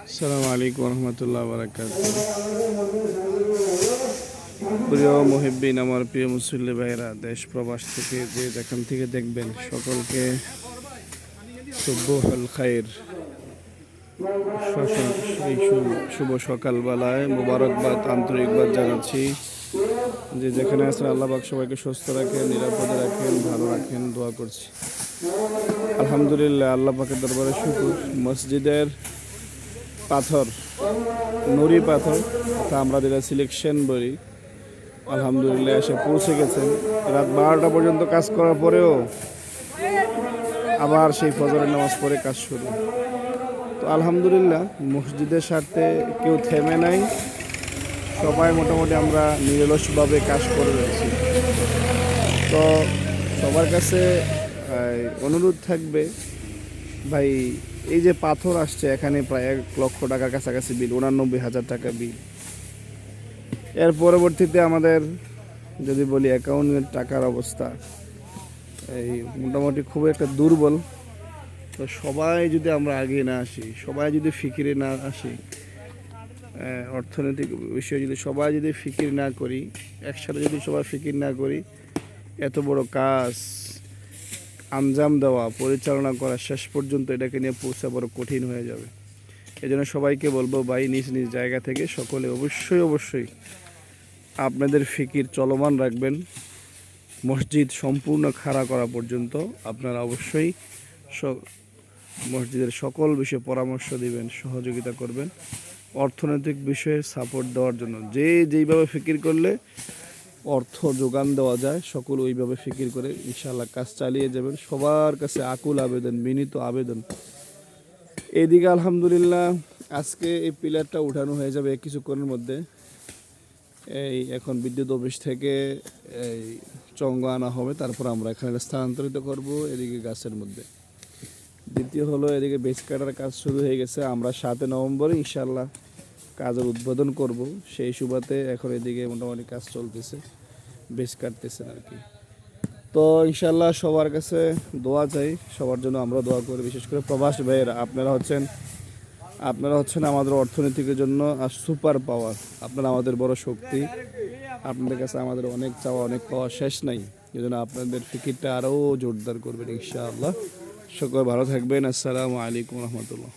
আসসালামু আলাইকুম রহমতুল্লাহ বারাকাতুহু। প্রিয় মুহিব্বিন, আমার প্রিয় মুসল্লি ভাইরা, দেশ প্রবাস থেকে যে যেখান থেকে দেখবেন সকলকে সুবহুল খাইর, এই শুভ সকালবেলায় মোবারকবাদ, আন্তরিকবাদ জানাচ্ছি। যে যেখানে আছেন আল্লাহ পাক সবাইকে সুস্থ রাখেন, নিরাপদে রাখেন, ভালো রাখেন, দোয়া করছি। আলহামদুলিল্লাহ, আল্লাহ পাকের দরবারে শুকর। মসজিদের পাথর, নুরি পাথর, তা আমরা যেটা সিলেকশন বলি, আলহামদুলিল্লাহ এসে পৌঁছে গেছেন। রাত 12টা পর্যন্ত কাজ করার পরেও আবার সেই ফজরের নামাজ পড়ে কাজ শুরু। তো আলহামদুলিল্লাহ, মসজিদের স্বার্থে কেউ থেমে নাই, সবাই মোটামুটি আমরা নিরলসভাবে কাজ করে রয়েছি। তো সবার কাছে অনুরোধ থাকবে, ভাই এই যে পাথর আসছে, এখানে প্রায় 1 লক্ষ টাকার কাছাকাছি বিল, 89,000 টাকা বিল। এর পরবর্তীতে আমাদের যদি বলি অ্যাকাউন্টের টাকার অবস্থা এই মোটামুটি খুব একটা দুর্বল। তো সবাই যদি আমরা আগে না আসি, সবাই যদি ফিকিরে না আসি, অর্থনৈতিক বিষয়ে যদি সবাই যদি ফিকির না করি, একসাথে যদি সবাই ফিকির না করি, এত বড় কাজ আঞ্জাম দেওয়া, পরিচালনা করা, শেষ পর্যন্ত এটাকে নিয়ে পৌঁছা বড় কঠিন হয়ে যাবে। এই জন্য সবাইকে বলবো, ভাই নিজ নিজ জায়গা থেকে সকলে অবশ্যই আপনাদের ফিকির চলমান রাখবেন। মসজিদ সম্পূর্ণ খাড়া করা পর্যন্ত আপনারা অবশ্যই মসজিদের সকল বিষয়ে পরামর্শ দিবেন, সহযোগিতা করবেন, অর্থনৈতিক বিষয়ে সাপোর্ট দেওয়ার জন্য। যেইভাবে ফিকির করলে অর্থ যোগান দেওয়া যায়, সকল ওইভাবে ফিকির করে ইনশাআল্লাহ কাজ চালিয়ে যাবেন। সবার কাছে আকুল আবেদন, বিনীত আবেদন। এইদিকে আলহামদুলিল্লাহ আজকে এই পিলারটা উঠানো হয়ে যাবে কিছুক্ষণের মধ্যে। এই এখন বিদ্যুৎ অফিস থেকে এই চঙ্গ আনা হবে, তারপর আমরা এখানে স্থানান্তরিত করব এদিকে গাছের মধ্যে। দ্বিতীয় হলো, এদিকে বেস কাটার কাজ শুরু হয়ে গেছে। আমরা 7 নভেম্বরে ইনশাআল্লাহ কাজের উদ্বোধন করব। সেই সুবাদে এখন এদিকে মোটামুটি কাজ চলতেছে, বেস কাটতেছেন আর কি। তো ইনশাআল্লাহ সবার কাছে দোয়া চাই, সবার জন্য আমরা দোয়া করি। বিশেষ করে প্রবাসী ভাইয়েরা, আপনারা হচ্ছেন আমাদের অর্থনীতির জন্য আর সুপার পাওয়ার। আপনারা আমাদের বড় শক্তি। আপনাদের কাছে আমাদের অনেক চাওয়া, অনেক পাওয়া শেষ নাই। এই জন্য আপনাদের ফিকিরটা আরও জোরদার করবেন ইনশাআল্লাহ। সকল ভালো থাকবেন। আসসালামু আলাইকুম রহমতুল্লাহ।